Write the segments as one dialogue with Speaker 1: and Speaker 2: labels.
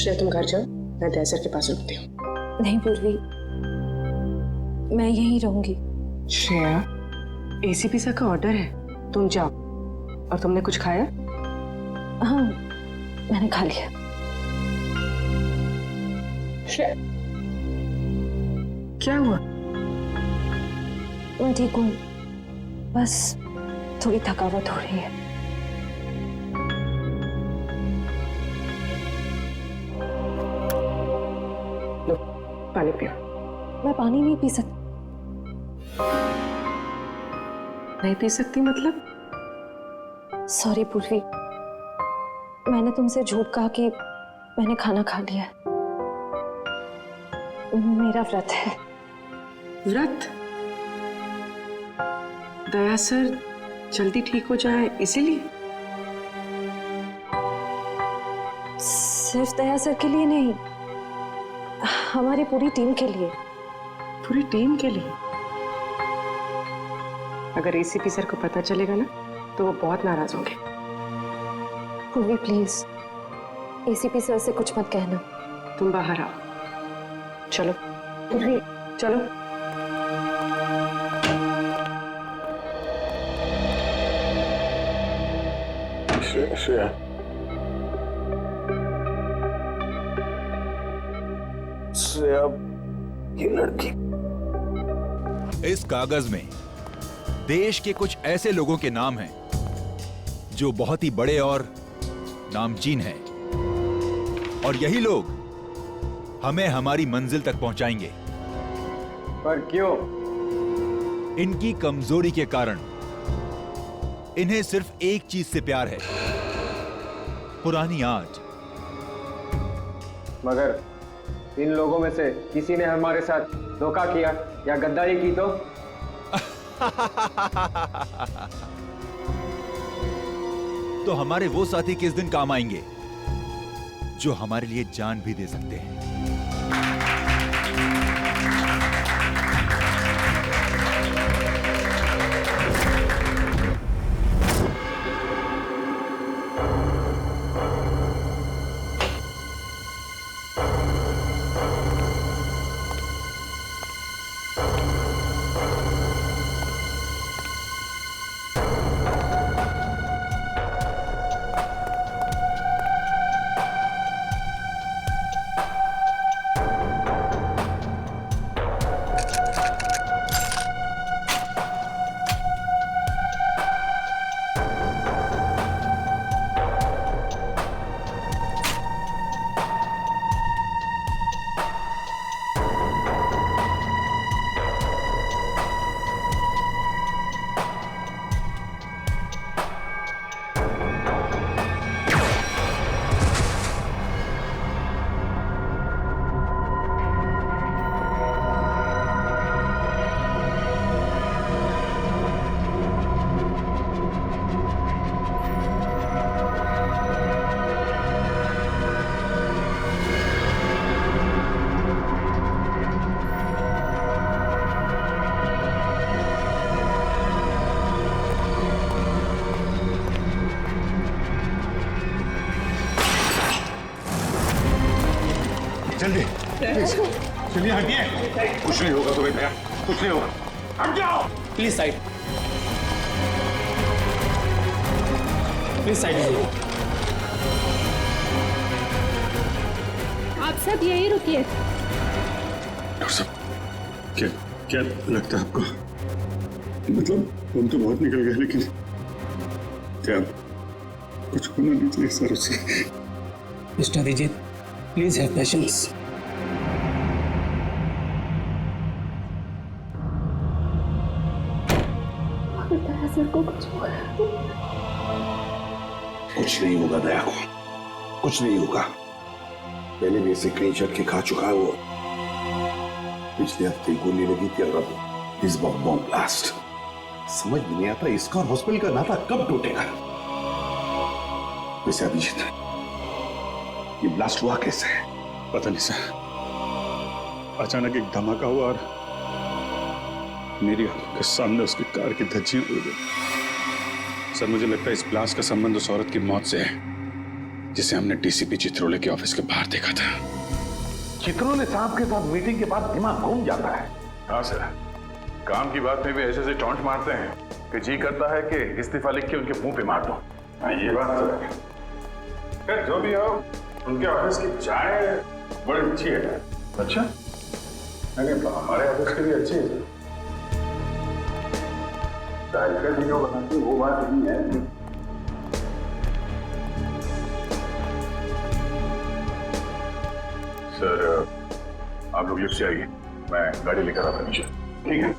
Speaker 1: श्रेया तुम घर जाओ, मैं दया सर के पास रुकती हूँ।
Speaker 2: नहीं पूर्वी, मैं यहीं रहूंगी।
Speaker 1: श्रेया, एसीपी सर का ऑर्डर है, तुम जाओ। और तुमने कुछ खाया?
Speaker 2: हाँ, मैंने खा लिया।
Speaker 1: श्रेया, क्या हुआ?
Speaker 2: मैं ठीक हूँ, बस थोड़ी थकावट हो रही है।
Speaker 1: लो, पानी पियो।
Speaker 2: मैं पानी नहीं पी सकती।
Speaker 1: नहीं पी सकती मतलब?
Speaker 2: सॉरी पूर्वी, मैंने तुमसे झूठ कहा कि मैंने खाना खा लिया है। मेरा व्रत है।
Speaker 1: व्रत? दया सर जल्दी ठीक हो जाए इसीलिए?
Speaker 2: सिर्फ दया सर के लिए नहीं, हमारी पूरी टीम के लिए।
Speaker 1: पूरी टीम के लिए? अगर एसीपी सर को पता चलेगा ना तो वो बहुत नाराज होंगे।
Speaker 2: पूर्वी प्लीज, एसीपी सर से कुछ मत कहना।
Speaker 1: तुम बाहर आओ, चलो। पूर्वी चलो।
Speaker 3: श्रेया, श्रेया, ये लड़की।
Speaker 4: इस कागज में देश के कुछ ऐसे लोगों के नाम हैं जो बहुत ही बड़े और नामचीन हैं, और यही लोग हमें हमारी मंजिल तक पहुंचाएंगे।
Speaker 3: पर क्यों?
Speaker 4: इनकी कमजोरी के कारण इन्हें सिर्फ एक चीज से प्यार है, पुरानी आग।
Speaker 3: मगर इन लोगों में से किसी ने हमारे साथ धोखा किया या गद्दारी की
Speaker 4: तो हमारे वो साथी किस दिन काम आएंगे जो हमारे लिए जान भी दे सकते हैं।
Speaker 3: जल्दी चलिए, हटिए। कुछ नहीं होगा तुम्हें, दया, कुछ नहीं होगा। हट जाओ
Speaker 5: प्लीज, साइड प्लीज, साइड लीजिए।
Speaker 6: आप सब यहीं रुकिए।
Speaker 3: डॉक्टर साहब, क्या क्या लगता है आपको? मतलब हम तो बहुत निकल गए, लेकिन क्या कुछ होना नहीं चाहिए सर उससे?
Speaker 5: Mister Abhijeet, please have patience.
Speaker 6: Sir को कुछ
Speaker 7: नहीं होगा दया को, कुछ नहीं होगा। पहले भी ऐसे कई झटके खा चुका है वो। पिछले हफ्ते गोली लगी थी और अब इस बॉम्ब ब्लास्ट। समझ में नहीं आता इसका और हॉस्पिटल का नाता कब टूटेगा। वैसे अभिजीत, ये ब्लास्ट हुआ कैसे है?
Speaker 3: पता नहीं सर, अचानक एक धमाका हुआ और मेरी आंखों के सामने उसकी कार की धज्जियां उड़ गई। सर मुझे लगता है इस ब्लास्ट का संबंध उस औरत की मौत से है। जिसे हमने डीसीपी चित्रोले के ऑफिस के बाहर देखा था।
Speaker 7: चित्रोले साहब के साथ मीटिंग के बाद दिमाग घूम जाता है।
Speaker 8: हाँ सर, काम की बात में भी ऐसे ऐसे टॉन्ट मारते हैं कि जी करता है कि इस्तीफा लिख के उनके मुंह पे मार दो।
Speaker 3: हाँ, ये बात तो है।
Speaker 8: खैर जो भी हो, उनके ऑफिस की चाय बड़ी अच्छी है। अच्छा? अरे हमारे ऑफिस की भी अच्छी है। चाय का जो बनाती वो बात नहीं है। सर, आप लोग लिफ्ट से आइए, मैं गाड़ी लेकर आता हूं नीचे। ठीक है?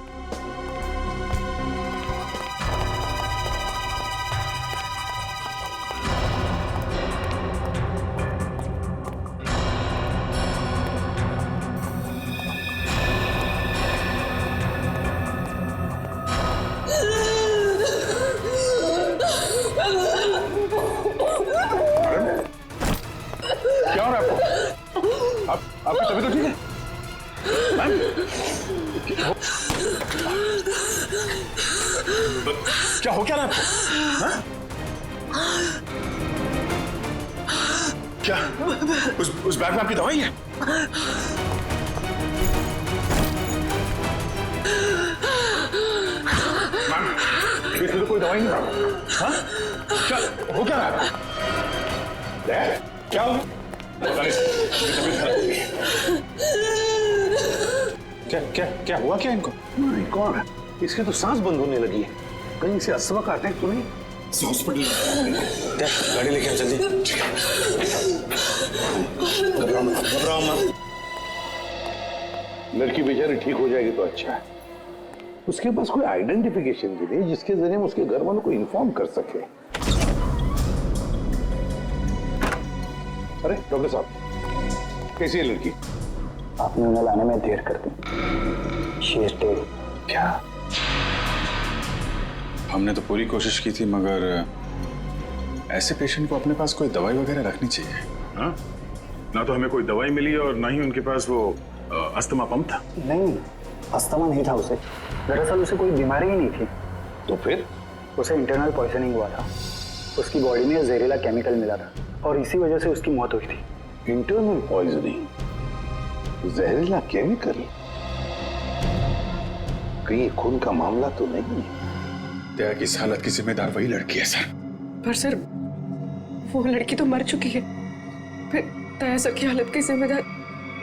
Speaker 8: क्या हो रहा है आपको? आपकी तबीयत तो ठीक है? मैम? क्या हो क्या रहा है आपको? हाँ? क्या उस बैग में आपकी दवाई है? मैम, इसमें तो कोई दवाई नहीं है। हाँ? क्या हो क्या रहा है? क्या हो? पता नहीं, तबीयत खराब हो गई। क्या क्या क्या हुआ क्या इनको?
Speaker 7: नहीं, कौन है? इसके तो सांस बंद होने लगी है। कहीं से अस्थमा का अटैक तो नहीं?
Speaker 8: हॉस्पिटल
Speaker 5: गाड़ी लेके आ जल्दी। घबराओ मत।
Speaker 7: लड़की बेचारी ठीक हो जाएगी तो अच्छा है। उसके पास कोई आइडेंटिफिकेशन भी नहीं जिसके जरिए हम उसके घर वालों को इन्फॉर्म कर सके। अरे डॉक्टर साहब, कैसी है लड़की?
Speaker 5: आपने उन्हें लाने में देर कर दी। She is dead.
Speaker 7: क्या?
Speaker 3: हमने तो पूरी कोशिश की थी, मगर ऐसे पेशेंट को अपने पास कोई दवाई वगैरह रखनी चाहिए।
Speaker 8: हाँ? ना तो हमें कोई दवाई मिली और ना ही उनके पास वो अस्थमा पंप था।
Speaker 5: नहीं, अस्थमा नहीं था उसे। दरअसल उसे कोई बीमारी ही नहीं थी।
Speaker 7: तो फिर?
Speaker 5: उसे इंटरनल पॉइजनिंग हुआ था। उसकी बॉडी में जहरीला केमिकल मिला था और इसी वजह से उसकी मौत हुई थी।
Speaker 7: इंटरनल पॉइजनिंग, जहरीला केमिकल? कहीं खून का मामला तो नहीं है?
Speaker 3: दया की इस हालत की जिम्मेदार वही लड़की है सर।
Speaker 1: पर सर, वो लड़की तो मर चुकी है, फिर दया सर की हालत की जिम्मेदार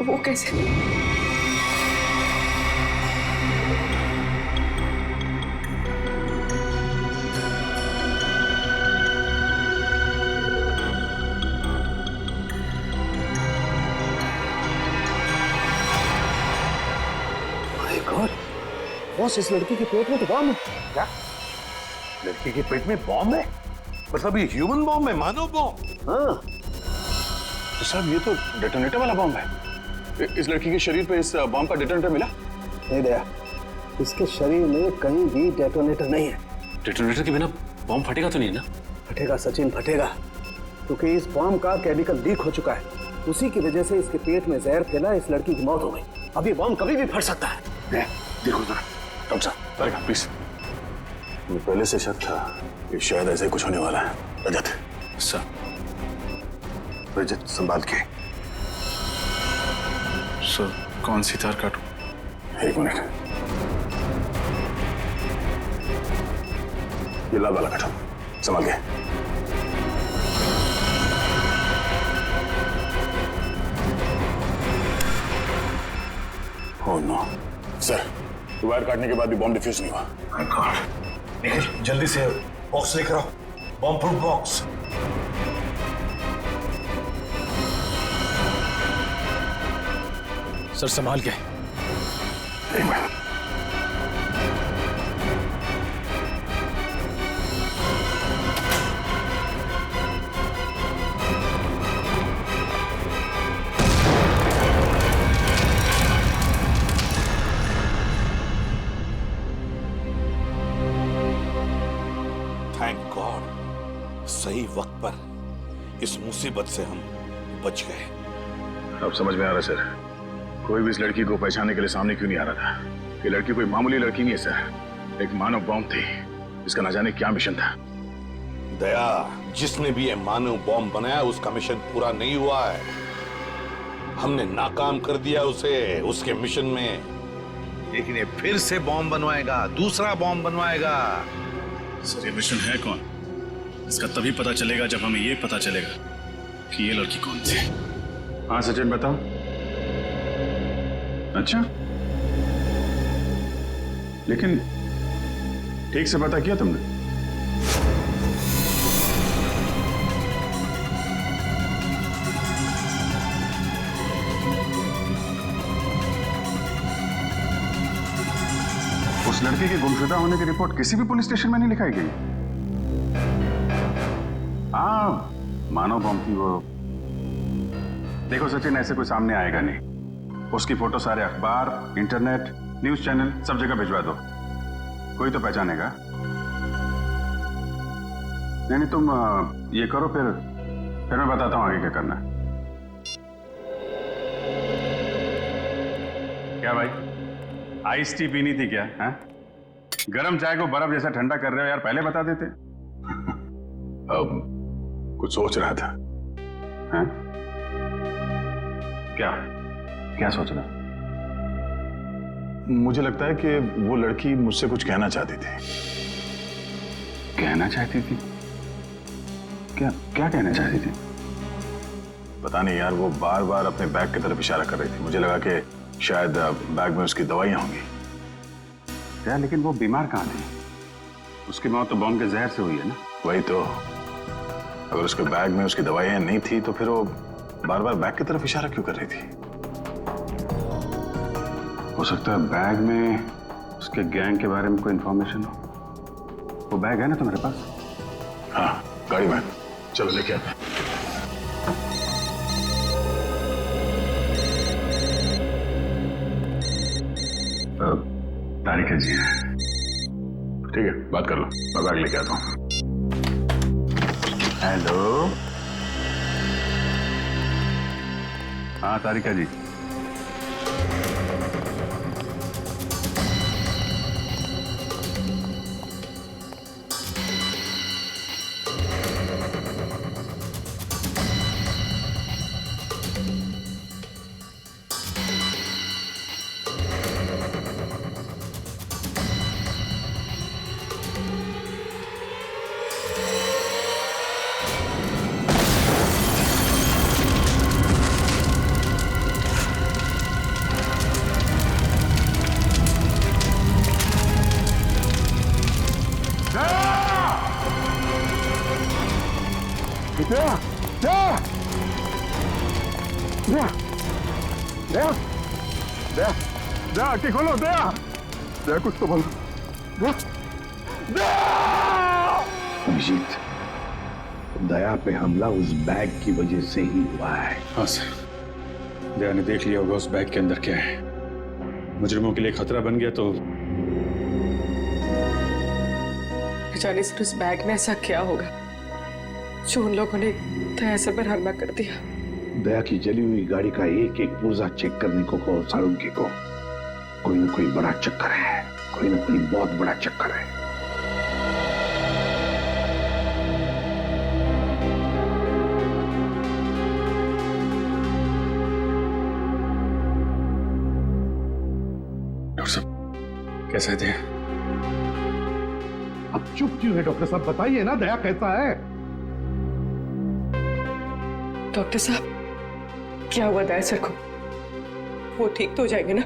Speaker 1: वो कैसे?
Speaker 7: बॉस, इस लड़की के पेट में तो बॉम्ब है। क्या? लड़की के पेट में बॉम्ब है? मतलब ये ह्यूमन बॉम्ब है, मानव बॉम्ब? हाँ।
Speaker 8: तो साहब, ये तो डेटोनेटर वाला बॉम्ब है। इस लड़की के शरीर पे इस बॉम्ब का डेटोनेटर मिला?
Speaker 5: नहीं दया, इसके शरीर में कहीं भी डेटोनेटर नहीं है।
Speaker 9: डेटोनेटर के बिना बॉम्ब फटेगा तो नहीं ना?
Speaker 5: फटेगा सचिन, फटेगा, क्योंकि इस बॉम्ब का केमिकल लीक हो चुका है। उसी की वजह से इसके पेट में जहर फैला, इस लड़की की मौत हो गई। अब ये बॉम्ब कभी भी फट सकता है।
Speaker 8: देखो जरा डॉक्टर साहब, अरे प्लीज।
Speaker 7: मुझे पहले से शक था कि शायद ऐसे ही कुछ होने वाला है। रजत
Speaker 8: सर,
Speaker 7: रजत संभाल के।
Speaker 8: सर कौन सी तार काटूं?
Speaker 7: एक मिनट, ये लाल वाला काटो, संभाल के। ओह नो
Speaker 8: सर, वायर काटने के बाद भी बॉम्ब डिफ्यूज नहीं हुआ।
Speaker 7: My God. निखिल, जल्दी से बॉक्स लेकर आओ, बॉम्ब प्रूफ बॉक्स।
Speaker 9: सर संभाल के।
Speaker 7: एक मिनट।
Speaker 10: थैंक गॉड, सही वक्त पर इस मुसीबत से हम बच गए।
Speaker 8: अब समझ में आ रहा सर, कोई भी इस लड़की को पहचानने के लिए सामने क्यों नहीं आ रहा था। ये लड़की कोई मामूली लड़की नहीं है सर, एक मानव बॉम्ब थी जिसका ना जाने क्या मिशन था।
Speaker 10: दया, जिसने भी ये मानव बॉम्ब बनाया उसका मिशन पूरा नहीं हुआ है। हमने नाकाम कर दिया उसे उसके मिशन में, लेकिन ये फिर से बॉम्ब बनवाएगा, दूसरा बॉम्ब बनवाएगा।
Speaker 8: सर ये मिशन है कौन? इसका तभी पता चलेगा जब हमें ये पता चलेगा कि ये लड़की कौन थी। हाँ सचिन बताओ। अच्छा, लेकिन ठीक से पता किया तुमने? उस लड़के के गुमशुदा होने की रिपोर्ट किसी भी पुलिस स्टेशन में नहीं लिखाई गई। हाँ, मानव बम थी वो। देखो सचिन, ऐसे कोई सामने आएगा नहीं। उसकी फोटो सारे अखबार, इंटरनेट, न्यूज चैनल सब जगह भिजवा दो, कोई तो पहचानेगा। नहीं तुम ये करो, फिर मैं बताता हूं आगे क्या करना है। क्या भाई, आइस टी पीनी थी क्या? हैं? गरम चाय को बर्फ जैसा ठंडा कर रहे हो यार, पहले बता देते। अब कुछ सोच रहा था। हैं? क्या सोच रहा? मुझे लगता है कि वो लड़की मुझसे कुछ कहना चाहती थी। कहना चाहती थी? क्या कहना चाहती थी? पता नहीं यार, वो बार बार अपने बैग की तरफ इशारा कर रही थी। मुझे लगा कि शायद बैग में उसकी दवाइयां होंगी। यार लेकिन वो बीमार कहाँ थी? उसकी मौत तो बॉम्ब के जहर से हुई है ना? वही तो। अगर उसके बैग में उसकी दवाइयां नहीं थी तो फिर वो बार बार बैग की तरफ इशारा क्यों कर रही थी? हो सकता है बैग में उसके गैंग के बारे में कोई इंफॉर्मेशन हो। वो बैग है ना तुम्हारे पास? हाँ, गाड़ी में। चलो लेके आते हैं। तारिका जी है। ठीक है, बात कर लो, मैं बैग लेके आता हूँ। हेलो। हाँ तारिका जी। दया आंखें खोलो। दया कुछ तो बोलो।
Speaker 7: अभिजीत, दया पे हमला उस बैग की वजह से ही हुआ है।
Speaker 8: हाँ सर, दया ने देख लिया होगा उस बैग के अंदर क्या है। मुजरिमों के लिए खतरा बन गया तो
Speaker 1: जाने सर उस बैग में ऐसा क्या होगा जो उन लोगों ने दया सर पर हमला कर दिया।
Speaker 7: दया की जली हुई गाड़ी का एक एक पुर्जा चेक करने को कहो सारुंकी को। कोई ना कोई बड़ा चक्कर है, कोई ना कोई बहुत बड़ा चक्कर है।
Speaker 8: डॉक्टर साहब कैसे थे?
Speaker 7: अब चुप क्यों है डॉक्टर साहब? बताइए ना, दया कैसा है?
Speaker 1: डॉक्टर साहब क्या हुआ दया सर को? वो ठीक तो हो जाएंगे ना?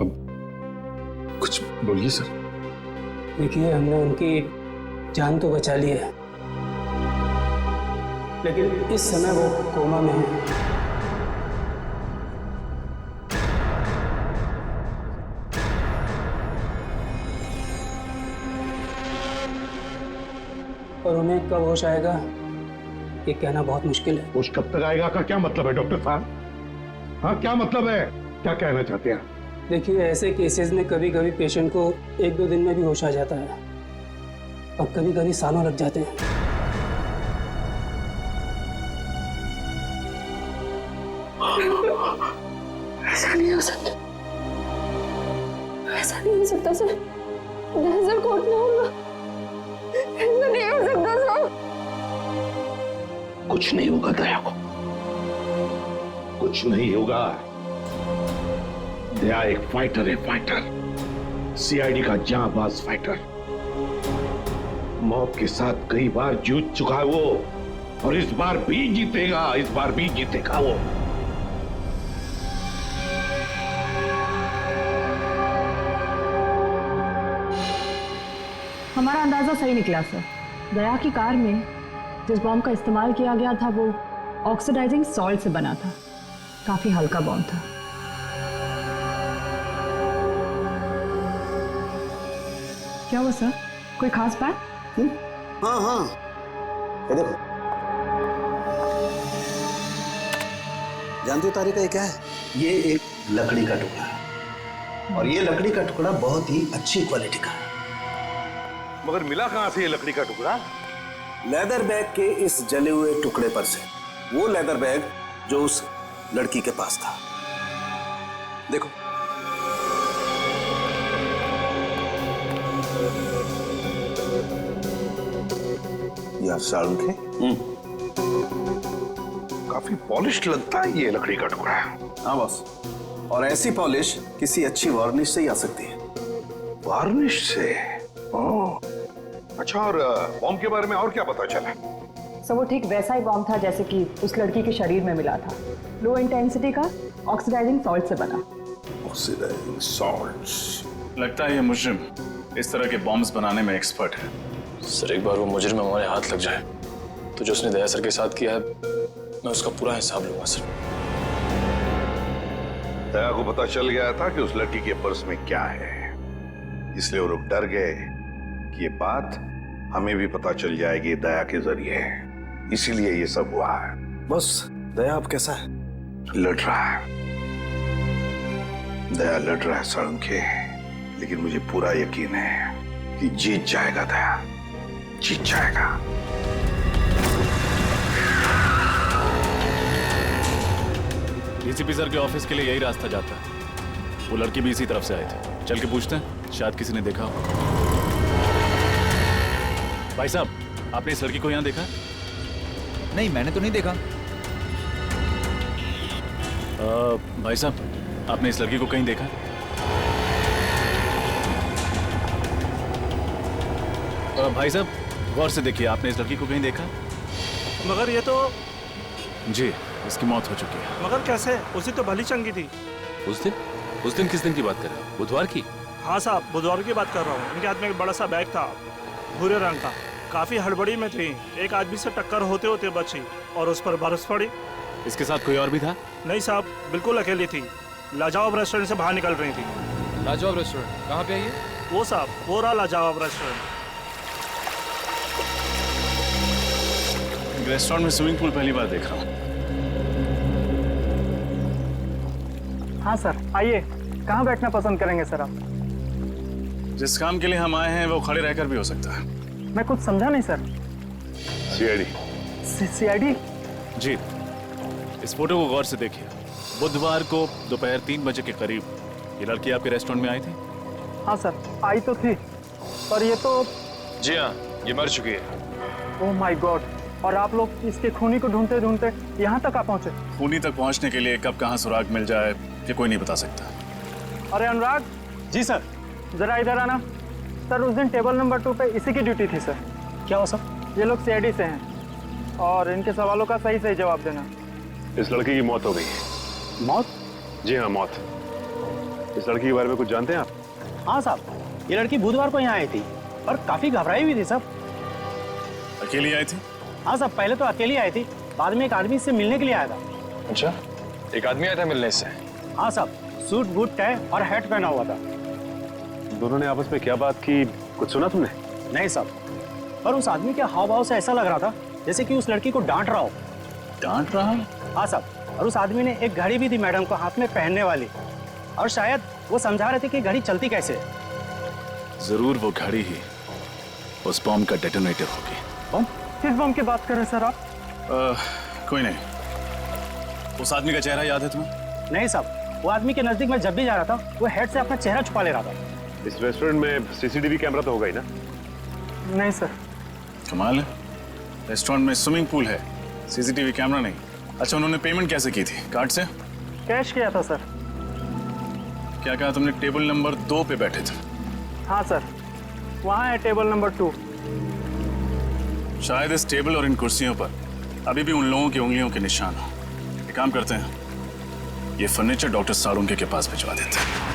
Speaker 8: अब कुछ बोलिए सर।
Speaker 11: देखिए, हमने उनकी जान तो बचा ली है, लेकिन इस समय वो कोमा में है। और उन्हें कब होश आएगा ये कहना बहुत मुश्किल है।
Speaker 7: होश कब तक आएगा का क्या मतलब है डॉक्टर साहब? हाँ, क्या मतलब है? क्या कहना चाहते हैं?
Speaker 11: देखिए, ऐसे केसेस में कभी कभी पेशेंट को 1-2 दिन में भी होश आ जाता है और कभी कभी सालों लग जाते हैं।
Speaker 6: ऐसा नहीं हो सकता, ऐसा नहीं हो सकता सर। दया सर को उठना होगा,
Speaker 1: ऐसा नहीं हो सकता साहब।
Speaker 10: कुछ नहीं होगा दया को, कुछ नहीं होगा। दया एक फाइटर है, फाइटर, सीआईडी का जांबाज फाइटर। मौत के साथ कई बार जूझ चुका है वो, और इस बार भी जीतेगा, इस बार भी जीतेगा वो।
Speaker 12: हमारा अंदाजा सही निकला सर। दया की कार में जिस बॉम्ब का इस्तेमाल किया गया था वो ऑक्सीडाइजिंग सॉल्ट से बना था। काफी हल्का बॉम्ब था। क्या हुआ सर, कोई खास बात?
Speaker 5: हाँ हाँ, ये देखो, जानती हो तारिका ये क्या है? ये एक लकड़ी का टुकड़ा है, और ये लकड़ी का टुकड़ा बहुत ही अच्छी क्वालिटी का है।
Speaker 10: मगर मिला कहां से ये लकड़ी का टुकड़ा?
Speaker 5: लेदर बैग के इस जले हुए टुकड़े पर से, वो लेदर बैग जो उस लड़की के पास था। देखो,
Speaker 10: यार सालुंखे, काफी पॉलिश लगता है ये लकड़ी का टुकड़ा।
Speaker 5: हाँ बॉस, और ऐसी पॉलिश किसी अच्छी वार्निश से ही आ सकती है।
Speaker 10: वार्निश से? ओह, अच्छा, और बॉम्ब के बारे में और क्या पता चला?
Speaker 12: सर वो ठीक वैसा ही बॉम्ब था जैसे कि उस लड़की के शरीर में मिला था। लो इंटेंसिटी का ऑक्सीडाइजिंग सॉल्ट से बना।
Speaker 10: Oxidizing salt?
Speaker 8: लगता है ये मुजरिम इस तरह के बॉम्ब्स बनाने में एक्सपर्ट है।
Speaker 9: सर एक बार वो मुजरिम हमारे हाथ लग जाए तो जो उसने दया सर के साथ किया है मैं उसका पूरा हिसाब लूंगा सर।
Speaker 10: दया को पता चल गया था कि उस लड़की के पर्स में क्या है, इसलिए वो लोग डर गए कि ये बात हमें भी पता चल जाएगी दया के जरिए, इसीलिए ये सब हुआ है।
Speaker 5: बस दया अब कैसा है?
Speaker 10: लड़ रहा है, दया लड़ रहा है सालुंखे, लेकिन मुझे पूरा यकीन है कि जीत जाएगा दया, जीत जाएगा।
Speaker 9: डीसीपी सर के ऑफिस के लिए यही रास्ता जाता है। वो लड़की भी इसी तरफ से आई थी। चल के पूछते हैं, शायद किसी ने देखा हो। भाई साहब, आपने इस लड़की को यहाँ देखा?
Speaker 4: नहीं, मैंने तो नहीं देखा।
Speaker 9: भाई साहब, आपने इस लड़की को कहीं देखा? भाई साहब, गौर से देखिए, आपने इस लड़की को कहीं देखा?
Speaker 11: मगर ये तो
Speaker 9: जी, इसकी मौत हो चुकी है।
Speaker 11: मगर कैसे? उसी तो भली चंगी थी।
Speaker 9: उस दिन किस दिन की बात कर रहे हो? बुधवार की?
Speaker 11: हाँ साहब, बुधवार की बात कर रहा हूँ। इनके हाथ में एक बड़ा सा बैग था, भूरे रंग का। काफी हड़बड़ी में थी, एक आदमी से टक्कर होते होते बची और उस पर बरस पड़ी।
Speaker 9: इसके साथ कोई और भी था?
Speaker 11: नहीं साहब, बिल्कुल अकेली थी। लाजवाब रेस्टोरेंट से बाहर निकल रही थी।
Speaker 9: लाजवाब रेस्टोरेंट कहाँ पे है ये?
Speaker 11: वो साहब, वो रहा लाजवाब रेस्टोरेंट।
Speaker 9: रेस्टोरेंट में स्विमिंग पूल पहली बार देख रहा हूँ।
Speaker 11: हाँ सर, आइए। कहाँ बैठना पसंद करेंगे सर आप?
Speaker 9: जिस काम के लिए हम आए हैं वो खड़े रहकर भी हो सकता है।
Speaker 11: मैं कुछ समझा नहीं सर।
Speaker 10: सीआईडी?
Speaker 11: सीआईडी?
Speaker 9: जी, इस फोटो को गौर से देखिए। बुधवार को दोपहर 3 बजे के करीब ये लड़की आपके रेस्टोरेंट में आई थी?
Speaker 11: हाँ सर, आई तो थी, पर ये तो...
Speaker 9: जी हाँ, ये मर चुकी है।
Speaker 11: Oh my God! और आप लोग इसके खूनी को ढूंढते ढूंढते यहाँ तक आ पहुँचे?
Speaker 9: खूनी तक पहुँचने के लिए कब कहाँ सुराग मिल जाए ये कोई नहीं बता सकता।
Speaker 11: अरे अनुराग!
Speaker 9: जी सर।
Speaker 11: जरा इधर आना। सर, उस दिन टेबल नंबर 2 पे इसी की ड्यूटी थी सर।
Speaker 9: क्या हुआ सर?
Speaker 11: ये लोग सीआईडी से हैं और इनके सवालों का सही सही जवाब देना।
Speaker 8: इस लड़की की मौत हो गई।
Speaker 11: मौत?
Speaker 8: जी हाँ, मौत। इस लड़की के बारे में कुछ जानते हैं आप?
Speaker 11: हाँ साहब, ये लड़की बुधवार को यहाँ आई थी और काफी घबराई हुई थी सब।
Speaker 9: अकेली आई थी?
Speaker 11: हाँ साहब, पहले तो अकेली आई थी, बाद में एक आदमी से मिलने के लिए आया था।
Speaker 9: अच्छा, एक आदमी आया था मिलने से?
Speaker 11: हाँ साहब, सूट बूट टाई और हैट पहना हुआ था।
Speaker 8: दोनों ने आपस में क्या बात की, कुछ सुना तुमने?
Speaker 11: नहीं साहब, पर उस आदमी के हाव भाव से ऐसा लग रहा था जैसे कि उस लड़की को डांट रहा हो।
Speaker 9: डांट रहा?
Speaker 11: हाँ साहब, और उस आदमी ने एक घड़ी भी दी मैडम को हाथ में पहनने वाली, और शायद वो समझा रहे थे कि घड़ी चलती कैसे।
Speaker 9: जरूर वो घड़ी ही उस बॉम्ब का डेटोनेटर होगी।
Speaker 11: बम? किस बम की बात कर रहे हैं सर आप?
Speaker 9: कोई नहीं। उस आदमी का चेहरा याद है तुम्हें?
Speaker 11: नहीं साहब, वो आदमी के नजदीक मैं जब भी जा रहा था वो हेड से अपना चेहरा छुपा ले रहा था।
Speaker 8: इस रेस्टोरेंट में सीसीटीवी कैमरा तो होगा ही ना?
Speaker 11: नहीं सर।
Speaker 9: कमाल है, रेस्टोरेंट में स्विमिंग पूल है, सीसीटीवी कैमरा नहीं। अच्छा, उन्होंने पेमेंट कैसे की थी? कार्ड से?
Speaker 11: कैश किया था सर।
Speaker 9: क्या कहा तुमने? टेबल नंबर 2 पे बैठे थे?
Speaker 11: हाँ सर, वहाँ है टेबल नंबर 2।
Speaker 9: शायद इस टेबल और इन कुर्सियों पर अभी भी उन लोगों की उंगलियों के निशान हो। एक काम करते हैं, ये फर्नीचर डॉक्टर सालुंके के पास भिजवा देते हैं।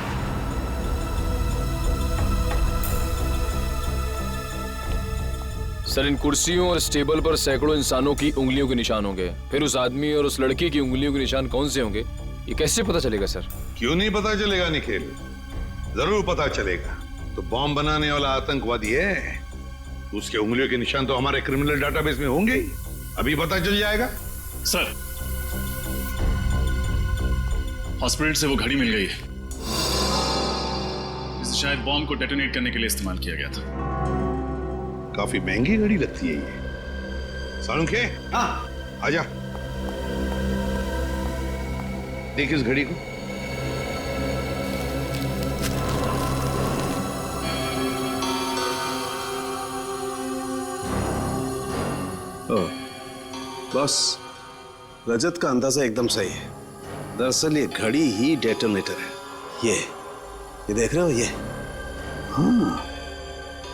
Speaker 13: सर, इन कुर्सियों और इस टेबल पर सैकड़ों इंसानों की उंगलियों के निशान होंगे। फिर उस आदमी और उस लड़की की उंगलियों के निशान कौन से होंगे, ये कैसे पता चलेगा सर?
Speaker 10: क्यों नहीं पता चलेगा निखिल, जरूर पता चलेगा। तो बॉम्ब बनाने वाला आतंकवादी है, उसके उंगलियों के निशान तो हमारे क्रिमिनल डाटाबेस में होंगे ही। अभी पता चल जाएगा।
Speaker 9: सर, हॉस्पिटल से वो घड़ी मिल गई है, इसे शायद बॉम्ब को डेटोनेट करने के लिए इस्तेमाल किया गया था।
Speaker 10: काफी महंगी घड़ी लगती है ये। सालुंके, हाँ आजा, देख इस घड़ी को।
Speaker 5: बॉस, रजत का अंदाजा एकदम सही है। दरअसल ये घड़ी ही डेटोनेटर है। ये देख रहे हो ये?
Speaker 10: हाँ,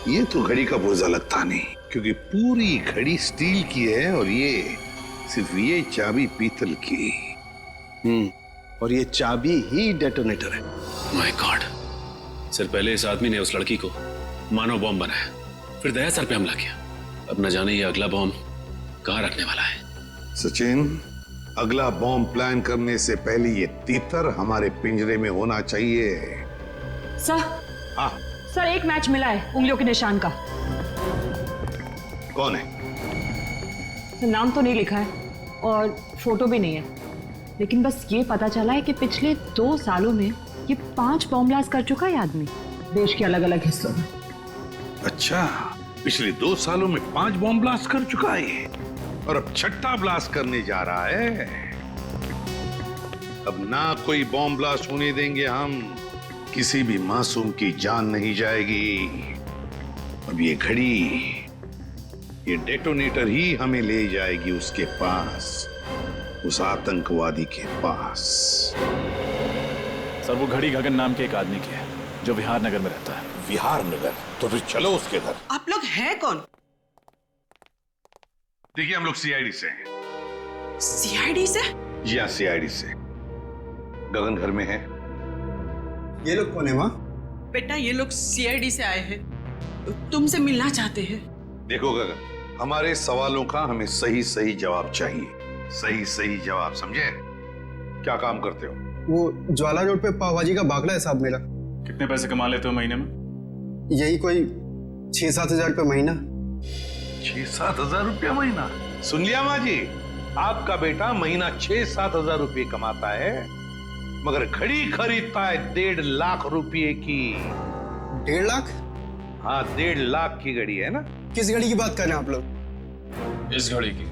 Speaker 10: ये तो घड़ी का पुर्जा लगता नहीं, क्योंकि पूरी घड़ी स्टील की है और ये सिर्फ ये चाबी पीतल की।
Speaker 5: और ये चाबी ही डेटोनेटर है।
Speaker 14: माय गॉड सर, पहले इस आदमी ने उस लड़की को मानव बॉम्ब बनाया, फिर दया सर पे हमला किया। अब न जाने ये अगला बॉम्ब कहाँ रखने वाला है।
Speaker 10: सचिन, अगला बॉम्ब प्लान करने से पहले ये तीतर हमारे पिंजरे में होना चाहिए।
Speaker 12: सर,
Speaker 10: हाँ
Speaker 12: सर एक मैच मिला है उंगलियों के निशान का।
Speaker 10: कौन है?
Speaker 12: सर, नाम तो नहीं लिखा है और फोटो भी नहीं है, लेकिन बस ये पता चला है कि पिछले 2 सालों में ये 5 बॉम्ब ब्लास्ट कर चुका है आदमी, देश के अलग अलग हिस्सों में।
Speaker 10: अच्छा, पिछले 2 सालों में 5 बॉम्ब ब्लास्ट कर चुका है और अब 6ठा ब्लास्ट करने जा रहा है। अब ना कोई बॉम्ब ब्लास्ट होने देंगे हम, किसी भी मासूम की जान नहीं जाएगी। अब ये घड़ी, ये डेटोनेटर ही हमें ले जाएगी उसके पास, उस आतंकवादी के पास।
Speaker 9: सर, वो घड़ी गगन नाम के एक आदमी की है जो विहार नगर में रहता है।
Speaker 10: विहार नगर? तो फिर चलो उसके घर।
Speaker 6: आप लोग हैं कौन?
Speaker 10: देखिए, हम लोग सीआईडी से हैं।
Speaker 6: सीआईडी से?
Speaker 10: जी हाँ, सीआईडी से। गगन घर में है।
Speaker 5: ये लोग कौन है माँ?
Speaker 6: बेटा, ये लोग सीआईडी से आए हैं, तुमसे मिलना चाहते हैं।
Speaker 10: देखो गगन, हमारे सवालों का हमें सही सही जवाब चाहिए। सही सही जवाब, समझे? क्या काम करते हो?
Speaker 15: वो ज्वाला रोड पे पाव भाजी का बागला है साहब मेरा।
Speaker 9: कितने पैसे कमा लेते हो महीने में?
Speaker 15: यही कोई 6-7 हजार रुपये महीना।
Speaker 10: 6-7 हजार रुपया महीना? सुन लिया माँ जी, आपका बेटा महीना 6-7 हजार रुपये कमाता है, मगर घड़ी खरीदता है 1.5 लाख रुपए की।
Speaker 15: 1.5 लाख?
Speaker 10: हाँ, 1.5 लाख की घड़ी है ना।
Speaker 15: किस घड़ी की बात कर रहे हैं आप लोग?
Speaker 14: इस घड़ी की,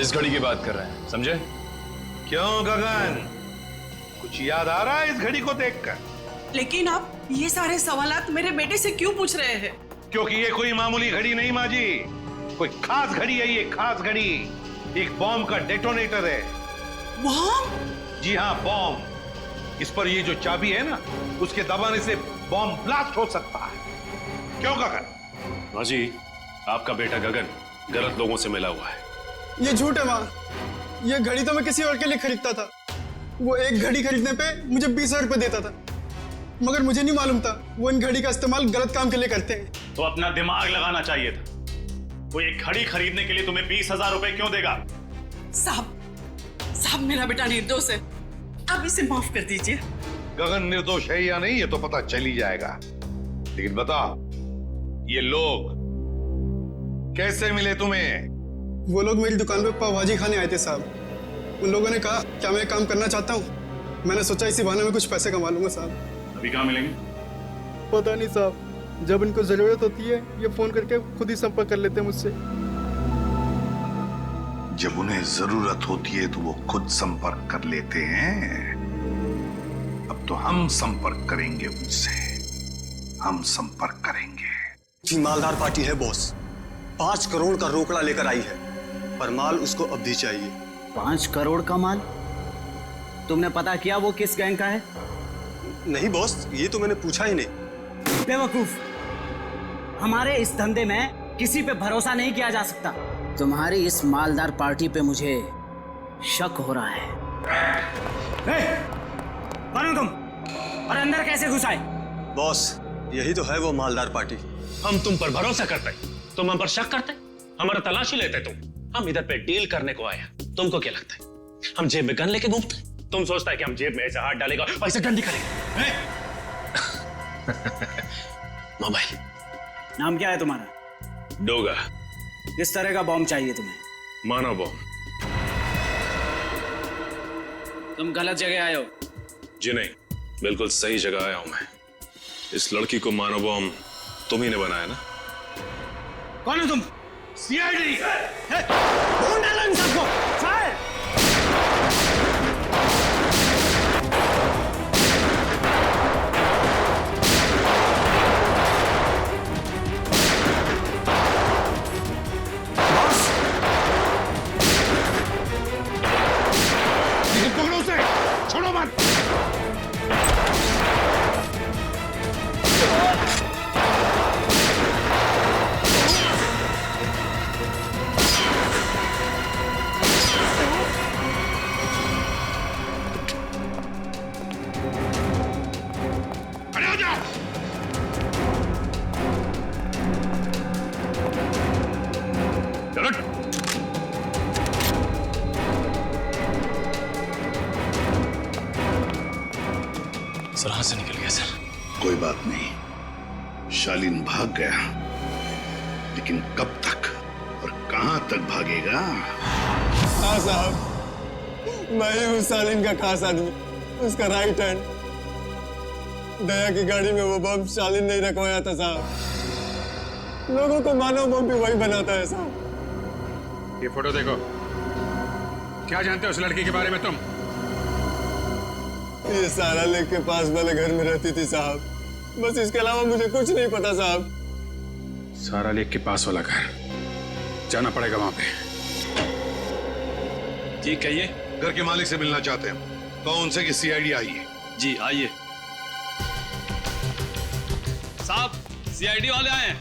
Speaker 14: इस घड़ी की बात कर रहे हैं, समझे?
Speaker 10: क्यों गगन, कुछ याद आ रहा है इस घड़ी को देखकर?
Speaker 6: लेकिन आप ये सारे सवालात मेरे बेटे से क्यों पूछ रहे हैं?
Speaker 10: क्योंकि ये कोई मामूली घड़ी नहीं माँ जी, कोई खास घड़ी है ये, खास घड़ी। एक बॉम्ब का डेटोनेटर है।
Speaker 6: बॉम्ब?
Speaker 10: जी हाँ, बॉम्ब। इस पर ये जो चाबी है ना, उसके दबाने से बॉम्ब ब्लास्ट हो सकता है। क्यों गगन?
Speaker 14: माँ जी, आपका बेटा गगन गलत लोगों से मिला हुआ है।
Speaker 15: ये झूठ है माँ, ये घड़ी तो मैं किसी और के लिए खरीदता था। वो एक घड़ी खरीदने पे मुझे 20,000 रुपये देता था, मगर मुझे नहीं मालूम था वो इन घड़ी का इस्तेमाल गलत काम के लिए करते हैं।
Speaker 9: तो अपना दिमाग लगाना चाहिए था। वो एक घड़ी खरीदने के लिए तुम्हें 20,000 रुपए क्यों देगा?
Speaker 6: साहब, मेरा बेटा निर्दोष है, आप इसे माफ कर दीजिए।
Speaker 10: गगन निर्दोष है या नहीं ये तो पता चल ही जाएगा, लेकिन बताओ, ये लोग कैसे मिले तुम्हें?
Speaker 15: वो लोग मेरी दुकान पे पाव भाजी खाने आए थे साहब। उन लोगों ने कहा क्या मैं काम करना चाहता हूँ। मैंने सोचा इसी बहाने में कुछ पैसे कमा लूंगा साहब।
Speaker 9: अभी कहाँ मिलेंगे?
Speaker 15: पता नहीं साहब, जब इनको जरूरत होती है ये फोन करके खुद ही संपर्क कर लेते हैं मुझसे।
Speaker 10: जब उन्हें जरूरत होती है तो वो खुद संपर्क कर लेते हैं। अब तो हम संपर्क करेंगे उनसे, हम संपर्क करेंगे।
Speaker 15: मालदार पार्टी है बॉस, 5 करोड़ का रोकड़ा लेकर आई है, पर माल उसको अब भी चाहिए।
Speaker 5: 5 करोड़ का माल? तुमने पता किया वो किस गैंग का है?
Speaker 15: नहीं बॉस, ये तो मैंने पूछा ही नहीं।
Speaker 5: बेवकूफ, हमारे इस धंधे में किसी पे भरोसा नहीं किया जा सकता। तुम्हारी इस मालदार पार्टी पे मुझे शक हो रहा है। कौन हो तुम और अंदर कैसे घुस आए?
Speaker 15: बॉस, यही तो है वो मालदार पार्टी।
Speaker 14: हम तुम पर भरोसा करते, तुम हम पर शक करते, हमारा तलाशी लेते तुम। हम इधर पे डील करने को आए। तुमको क्या लगता है हम जेब में गन लेके घूमते? तुम सोचता है कि हम जेब में ऐसे हाथ डालेगा ऐसे डंडी करेंगे? मोबाइल।
Speaker 5: नाम क्या है तुम्हारा?
Speaker 14: डोगा।
Speaker 5: किस तरह का बॉम्ब चाहिए तुम्हें?
Speaker 14: मानव बॉम्ब।
Speaker 5: तुम गलत जगह आए हो।
Speaker 14: जी नहीं, बिल्कुल सही जगह आया हूं मैं। इस लड़की को मानव बॉम्ब तुम ही ने बनाया ना?
Speaker 5: कौन हो तुम? सीआईडी। ढूंढ डालो इन सबको। फायर।
Speaker 10: पकड़ो उसे, छोड़ो मत।
Speaker 14: सर हाथ से निकल गया सर।
Speaker 10: कोई बात नहीं, शालीन भाग गया, लेकिन कब तक और कहां तक भागेगा?
Speaker 15: हाँ साहब, मैं ही हूँ शालीन का खास आदमी, उसका राइट हैंड। दया की गाड़ी में वो बम शालीन नहीं रखवाया था साहब। लोगों को मानव बम भी वही बनाता है साहब।
Speaker 9: ये फोटो देखो। क्या जानते हो उस लड़की के बारे में तुम?
Speaker 15: ये सारा लेक के पास वाले घर में रहती थी साहब, बस इसके अलावा मुझे कुछ नहीं पता साहब।
Speaker 9: सारा लेक के पास वाला घर, जाना पड़ेगा वहां पे।
Speaker 14: जी कहिए।
Speaker 10: घर के मालिक से मिलना चाहते हैं। कहो उनसे कि सीआईडी आई है।
Speaker 14: जी आइए। साहब, सीआईडी वाले आए हैं।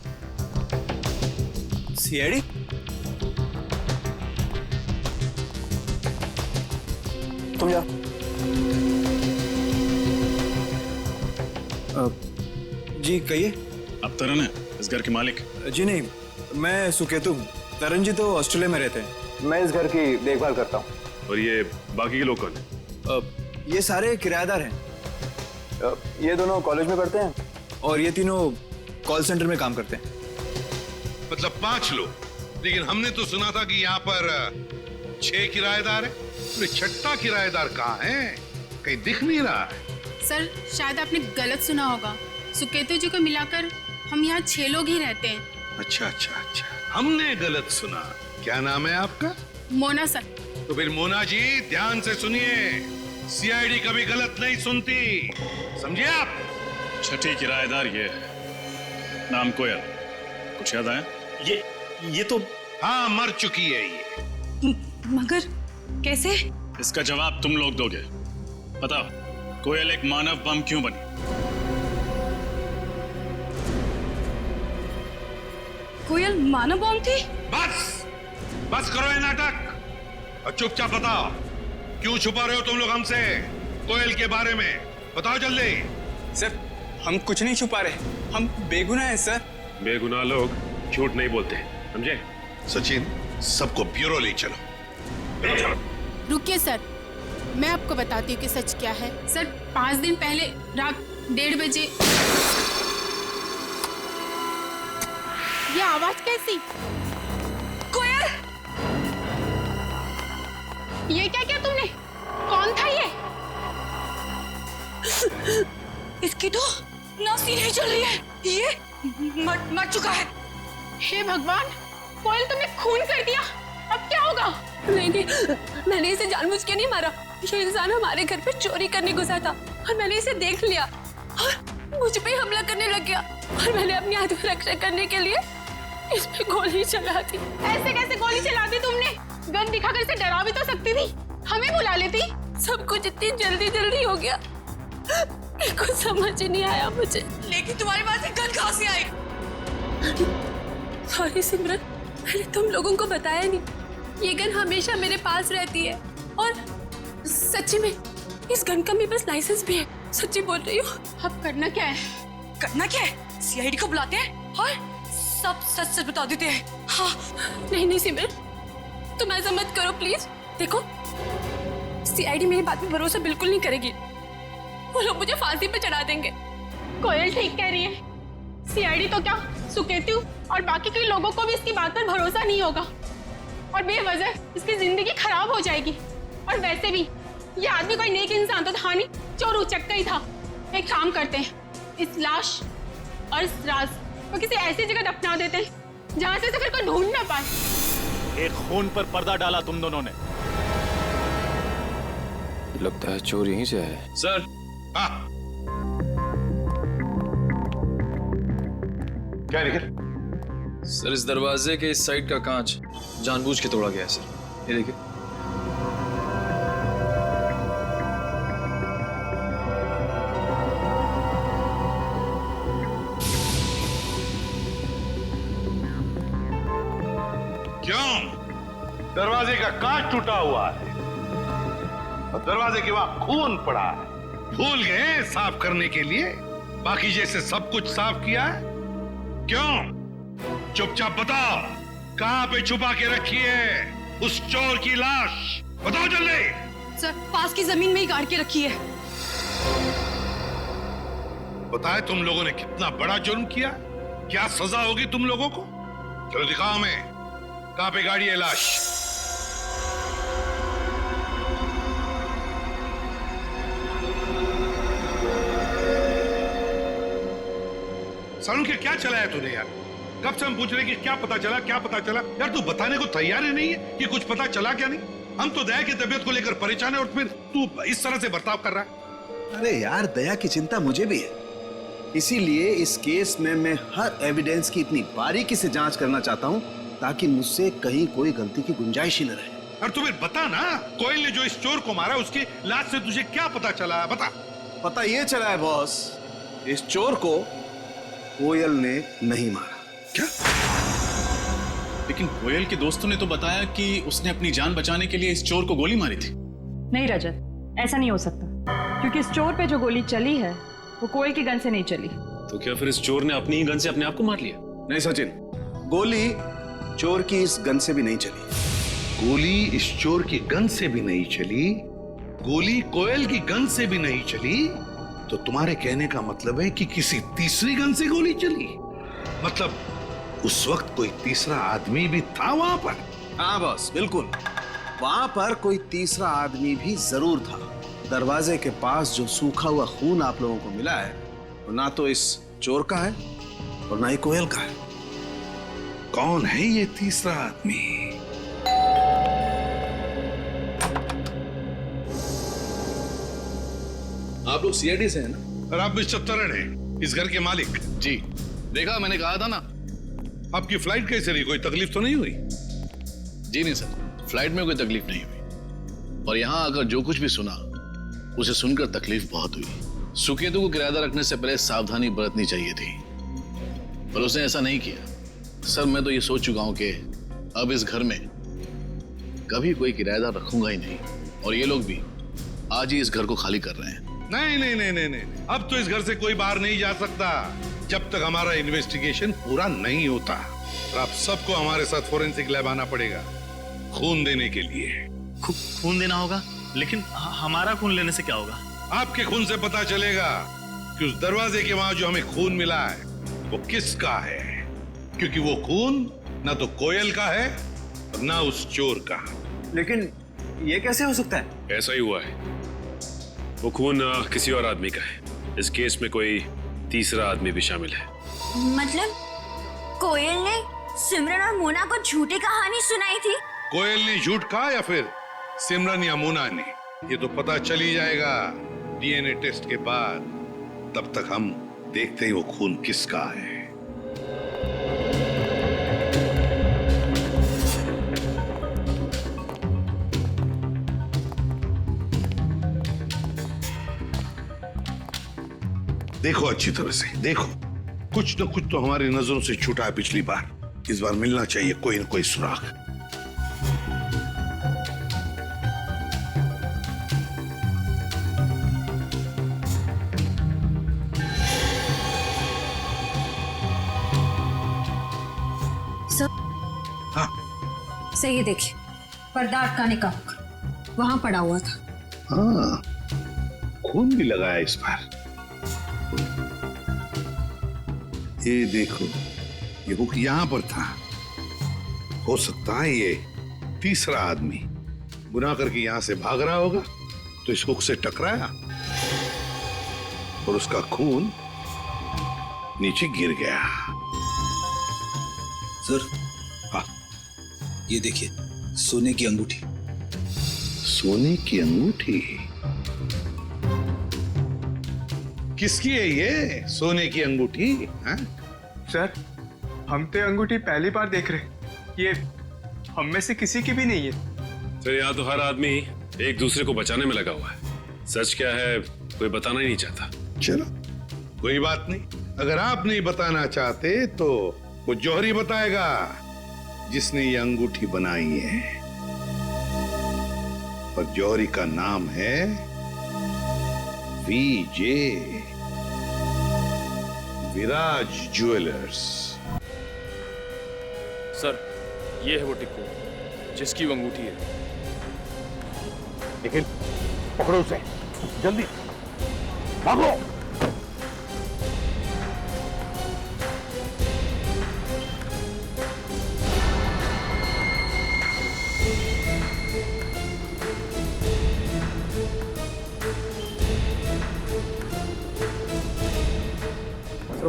Speaker 15: सीआईडी? तुम जाओ। जी कहिए।
Speaker 9: अब तरन है इस घर के मालिक?
Speaker 15: जी नहीं, मैं सुकेतु हूँ। तरन जी तो ऑस्ट्रेलिया में रहते हैं। मैं इस घर की देखभाल करता हूँ।
Speaker 14: और ये बाकी के लोग कौन हैं?
Speaker 15: ये सारे किराएदार हैं। ये दोनों कॉलेज में पढ़ते हैं और ये तीनों कॉल सेंटर में काम करते हैं।
Speaker 10: मतलब 5 लोग, लेकिन हमने तो सुना था कि यहाँ पर 6 किराएदार हैं। तो छठा किराएदार कहाँ है? कहीं दिख नहीं रहा है।
Speaker 16: सर, शायद आपने गलत सुना होगा। सुकेतु जी को मिलाकर हम यहाँ 6 लोग ही रहते हैं।
Speaker 10: अच्छा अच्छा अच्छा, हमने गलत सुना। क्या नाम है आपका?
Speaker 16: मोना सर।
Speaker 10: तो फिर मोना जी ध्यान से सुनिए, सीआईडी कभी गलत नहीं सुनती, समझे आप?
Speaker 9: छठी किराएदार ये है, नाम कोयल। कुछ याद आया?
Speaker 14: ये तो
Speaker 10: हाँ, मर चुकी है ये।
Speaker 16: मगर कैसे?
Speaker 9: इसका जवाब तुम लोग दोगे। बताओ, कोयल एक मानव बम क्यों बनी?
Speaker 16: कोयल मानव बम थी?
Speaker 10: बस करो ये नाटक और चुपचाप बताओ, क्यों छुपा रहे हो तुम लोग हमसे कोयल के बारे में? बताओ जल्दी।
Speaker 15: सर, हम कुछ नहीं छुपा रहे, हम बेगुनाह हैं सर।
Speaker 14: बेगुनाह लोग झूठ नहीं बोलते, समझे?
Speaker 10: सचिन, सबको ब्यूरो ले चलो।
Speaker 16: रुकिए सर, मैं आपको बताती हूँ कि सच क्या है। सर, 5 दिन पहले रात 1:30 बजे ये आवाज कैसी? कोयल! ये क्या किया तुमने? कौन था ये? इसकी तो नासी नहीं चल रही है। ये मर चुका है। हे भगवान, कोयल तुमने खून कर दिया। अब क्या होगा?
Speaker 1: नहीं, मैंने इसे जानबूझ के नहीं मारा। ये इंसान हमारे घर पे चोरी करने घुसा था और मैंने इसे देख लिया और मुझ पे हमला करने लग गया। और मैंने अपनी आत्मरक्षा करने के लिए
Speaker 16: इसमें गोली चला दी। ऐसे कैसे गोली चला दी तुमने? गन दिखाकर इसे डरा भी तो सकती थी, हमें बुला लेती। सब कुछ इतनी जल्दी जल्दी हो गया, कुछ समझ ही नहीं आया मुझे। लेकिन तुम्हारे पास ये गन कहाँ से आई? सॉरी सिमरन, मैंने तुम लोगों को बताया नहीं। ये गन हमेशा मेरे पास रहती है और सच्ची में इस गन का मेरे पास लाइसेंस भी है, सच्ची बोल रही हूँ। अब करना क्या है? करना क्या है? सीआईडी को बुलाते हैं और सब सच सच बता देते हैं। हाँ। नहीं सिमरन, तुम ऐसा मत करो प्लीज। देखो, सीआईडी मेरी बात पे भरोसा बिल्कुल नहीं करेगी, वो लोग मुझे फांसी पे चढ़ा देंगे। कोयल ठीक कह रही है, सीआईडी तो क्या, सुकेतु और बाकी कई लोगों को भी इसकी बात पर भरोसा नहीं होगा और बेवजह इसकी जिंदगी खराब हो जाएगी। और वैसे भी ये आदमी कोई नेक इंसान तो था नहीं, चोर उचक्का ही था। एक काम करते हैं, इस लाश और इस राज को किसी ऐसी जगह दफना देते हैं जहां से फिर कोई ढूंढ ना पाए।
Speaker 9: एक खून पर पर्दा डाला तुम दोनों ने।
Speaker 13: लगता है चोर यहीं से है।
Speaker 14: सर।
Speaker 10: क्या निखिल?
Speaker 13: सर, इस दरवाजे के इस साइड का कांच जानबूझ के तोड़ा गया है सर। ये देखिए।
Speaker 10: दरवाजे का कांच टूटा हुआ है और दरवाजे के वहां खून पड़ा है। भूल गए साफ करने के लिए? बाकी जैसे सब कुछ साफ किया है? क्यों? चुपचाप बताओ, कहां पे छुपा के रखी है उस चोर की लाश? बताओ जल्दी।
Speaker 16: सर, पास की जमीन में ही गाड़ के रखी है।
Speaker 10: बताए तुम लोगों ने कितना बड़ा जुर्म किया, क्या सजा होगी तुम लोगों को? चलो दिखाओ हमें, कहां पे गाड़ी है लाश? सालू के क्या चला है तूने यार? कब से हम पूछ रहे कि क्या पता चला, क्या पता चला? यार तू बताने को तैयार ही नहीं है कि कुछ पता चला क्या नहीं। हम तो दया की तबीयत को लेकर परेशान है और फिर तू इस तरह से बर्ताव कर रहा है।
Speaker 5: अरे यार, दया की चिंता मुझे भी है, इसीलिए इस केस में मैं हर एविडेंस की इतनी बारीकी से जांच करना चाहता हूं ताकि मुझसे कहीं कोई गलती की गुंजाइश ही न रहे।
Speaker 10: और तुम्हें बता ना, कोयल ने जो इस चोर को मारा उसकी लाश से तुझे क्या पता चला? बता।
Speaker 5: पता ये चला है बॉस, इस चोर को कोयल ने नहीं मारा।
Speaker 9: क्या? लेकिन कोयल के दोस्तों ने तो बताया कि उसने अपनी जान बचाने के लिए इस चोर को गोली मारी थी।
Speaker 12: नहीं रजत, ऐसा नहीं हो सकता, क्योंकि इस चोर पे जो गोली चली है वो कोयल की गन से नहीं चली।
Speaker 14: तो क्या फिर इस चोर ने अपनी ही गन से अपने आप को मार लिया?
Speaker 5: नहीं सचिन, गोली चोर की इस गन से भी नहीं चली।
Speaker 10: गोली इस चोर की गन से भी नहीं चली, गोली कोयल की गन से भी नहीं चली, तो तुम्हारे कहने का मतलब है कि किसी तीसरी गन से गोली चली? मतलब उस वक्त कोई तीसरा आदमी भी था वहां पर?
Speaker 5: हाँ बॉस, बिल्कुल, वहां पर कोई तीसरा आदमी भी जरूर था। दरवाजे के पास जो सूखा हुआ खून आप लोगों को मिला है वो ना तो इस चोर का है और ना ही कोयल का है।
Speaker 10: कौन है ये तीसरा आदमी?
Speaker 8: आप लोग सीआईडी से हैं ना?
Speaker 10: और आप मिस्टर तरन हैं, इस घर के मालिक?
Speaker 8: जी। देखा, मैंने कहा था ना।
Speaker 10: आपकी फ्लाइट कैसे रही? कोई तकलीफ तो नहीं हुई?
Speaker 8: जी नहीं सर, फ्लाइट में कोई तकलीफ नहीं हुई, और यहाँ आकर जो कुछ भी सुना उसे सुनकर तकलीफ बहुत हुई। सुकेतु को किराएदार रखने से पहले सावधानी बरतनी चाहिए थी, पर उसने ऐसा नहीं किया। सर, मैं तो ये सोच चुका हूं कि अब इस घर में कभी कोई किराएदार रखूंगा ही नहीं, और ये लोग भी आज ही इस घर को खाली कर रहे हैं।
Speaker 10: नहीं नहीं नहीं नहीं नहीं, अब तो इस घर से कोई बाहर नहीं जा सकता जब तक हमारा इन्वेस्टिगेशन पूरा नहीं होता। और आप सबको हमारे साथ फोरेंसिक लैब आना पड़ेगा खून देने के लिए।
Speaker 9: खून देना होगा? लेकिन हमारा खून लेने से क्या होगा?
Speaker 10: आपके खून से पता चलेगा कि उस दरवाजे के वहां जो हमें खून मिला है वो किसका है, क्योंकि वो खून ना तो कोयल का है और ना उस चोर का।
Speaker 5: लेकिन ये कैसे हो सकता है?
Speaker 14: ऐसा ही हुआ है, वो खून किसी और आदमी का है। इस केस में कोई तीसरा आदमी भी शामिल है।
Speaker 16: मतलब कोयल ने सिमरन और मोना को झूठी कहानी सुनाई थी?
Speaker 10: कोयल ने झूठ कहा या फिर सिमरन या मोना ने, ये तो पता चल ही जाएगा डीएनए टेस्ट के बाद। तब तक हम देखते हैं वो खून किसका है।
Speaker 7: देखो अच्छी तरह से देखो, कुछ न कुछ तो हमारी नजरों से छूटा है पिछली बार। इस बार मिलना चाहिए कोई न कोई सुराग।
Speaker 2: सही है, देखिए पर्दा अटकाने का वहां पड़ा हुआ था।
Speaker 7: हाँ, खून भी लगाया इस बार। ये देखो, ये हुक यहां पर था। हो सकता है ये तीसरा आदमी गुनाह करके यहां से भाग रहा होगा, तो इस हुक से टकराया और उसका खून नीचे गिर गया।
Speaker 17: सर,
Speaker 7: हाँ,
Speaker 17: ये देखिए सोने की अंगूठी।
Speaker 7: सोने की अंगूठी? किसकी है ये सोने की अंगूठी? हाँ?
Speaker 15: सर, हम तो अंगूठी पहली बार देख रहे। ये हम में से किसी की भी नहीं है।
Speaker 14: सर, यहाँ तो हर आदमी एक दूसरे को बचाने में लगा हुआ है। सच क्या है कोई बताना ही नहीं चाहता।
Speaker 7: चलो कोई बात नहीं, अगर आप नहीं बताना चाहते तो वो जौहरी बताएगा जिसने ये अंगूठी बनाई है। और जौहरी का नाम है वीजे, विराज ज्वेलर्स।
Speaker 13: सर, ये है वो टिक्कू जिसकी वो अंगूठी है।
Speaker 7: लेकिन पकड़ो उसे, जल्दी भागो।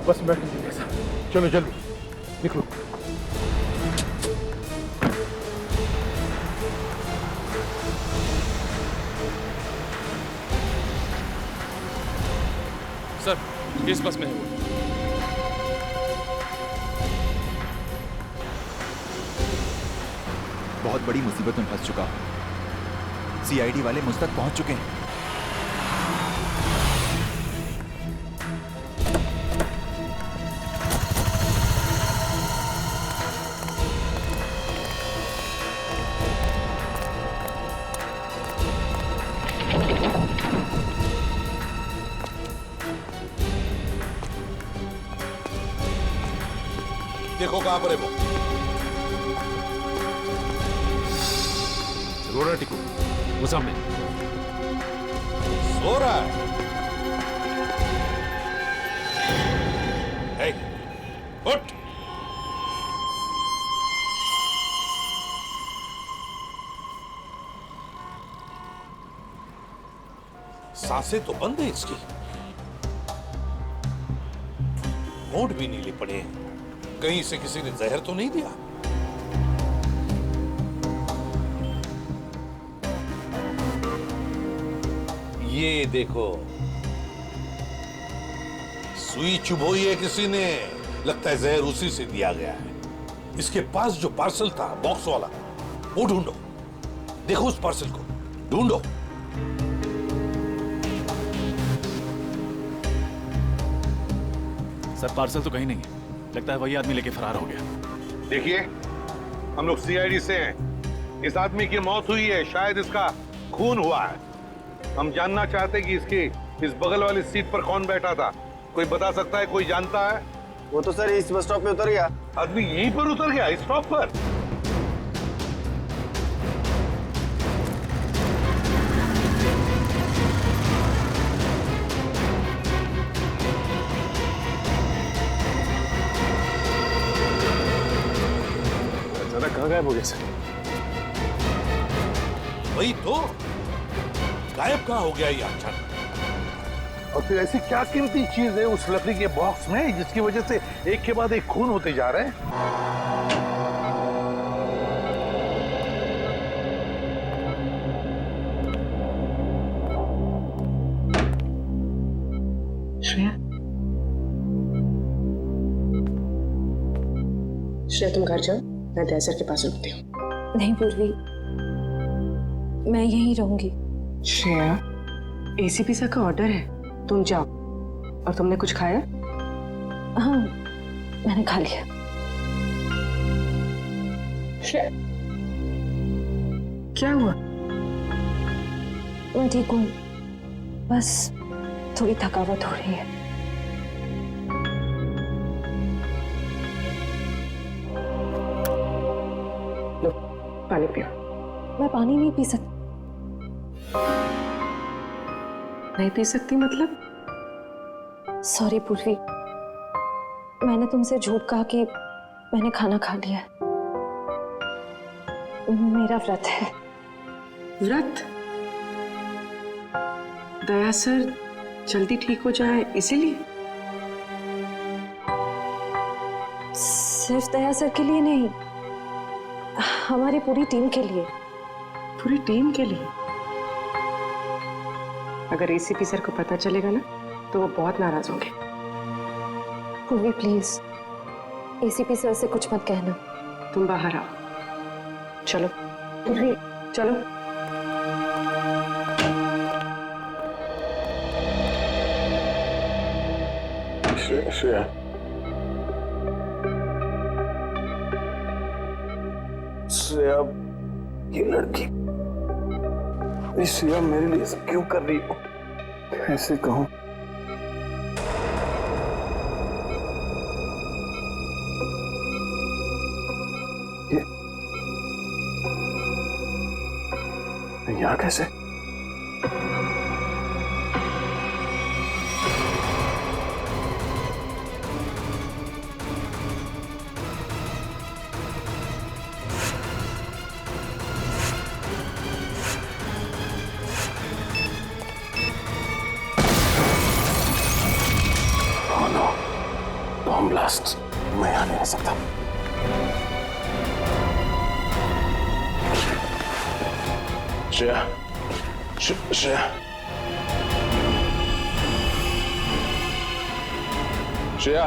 Speaker 15: बस बैठ लीजिए सर।
Speaker 7: चलो जल्दी निकलो।
Speaker 13: सर, किस बस में है वो?
Speaker 4: बहुत बड़ी मुसीबत में फंस चुका हूं। सीआईडी वाले मुझ तक पहुंच चुके हैं।
Speaker 7: देखो कहां पर है वो।
Speaker 14: रो रहा टिकू, वो सामने
Speaker 7: सो रहा है। हे, उठ। सांसें तो बंद है इसकी, होंठ भी नीले पड़े हैं। कहीं से किसी ने जहर तो नहीं दिया? ये देखो, सुई चुभोई है किसी ने, लगता है जहर उसी से दिया गया है। इसके पास जो पार्सल था बॉक्स वाला, वो ढूंढो। देखो उस पार्सल को ढूंढो।
Speaker 9: सर, पार्सल तो कहीं नहीं है। लगता है वही आदमी लेके फरार हो गया।
Speaker 7: देखिए, हम लोग सीआईडी से हैं। इस आदमी की मौत हुई है, शायद इसका खून हुआ है। हम जानना चाहते कि इसकी इस बगल वाली सीट पर कौन बैठा था। कोई बता सकता है? कोई जानता है?
Speaker 15: वो तो सर इस बस स्टॉप पे उतर गया।
Speaker 7: आदमी यहीं पर उतर गया, इस स्टॉप पर?
Speaker 9: कहाँ गायब हो गया सर?
Speaker 7: वही तो, गायब कहाँ हो गया ये अचानक? और फिर ऐसी क्या कीमती चीज है उस लकड़ी के बॉक्स में जिसकी वजह से एक के बाद एक खून होते जा रहे हैं?
Speaker 1: श्रेया, तुम घर जाओ, मैं दया सर के पास रुकती हूँ।
Speaker 2: नहीं पूर्वी, मैं यहीं रहूंगी।
Speaker 1: श्रेया, एसीपी सर का ऑर्डर है, तुम जाओ और तुमने कुछ खाया?
Speaker 2: हाँ, मैंने खा लिया।
Speaker 1: क्या हुआ?
Speaker 2: मैं ठीक हूँ, बस थोड़ी थकावट हो रही है।
Speaker 1: लो, पानी पियो।
Speaker 2: मैं पानी नहीं पी सकती।
Speaker 1: नहीं पी सकती मतलब?
Speaker 2: सॉरी पूर्वी, मैंने तुमसे झूठ कहा कि मैंने खाना खा लिया है। मेरा व्रत है।
Speaker 1: व्रत? दया सर जल्दी ठीक हो जाए इसीलिए?
Speaker 2: सिर्फ दया सर के लिए नहीं, हमारी पूरी टीम के लिए।
Speaker 1: पूरी टीम के लिए? अगर एसीपी सर को पता चलेगा ना तो वो बहुत नाराज होंगे।
Speaker 2: पूर्वी प्लीज, एसीपी सर से कुछ मत कहना।
Speaker 1: तुम बाहर आओ। चलो
Speaker 2: पूर्वी,
Speaker 1: चलो।
Speaker 3: श्रेया, श्रेया, ये लड़की, ये श्रेया मेरे लिए सब क्यों कर रही हो? कैसे कहूं? ये यहाँ कैसे? बॉम्ब ब्लास्ट, मैं यहाँ नहीं रह सकता। श्रेया, श्रेया, श्रेया,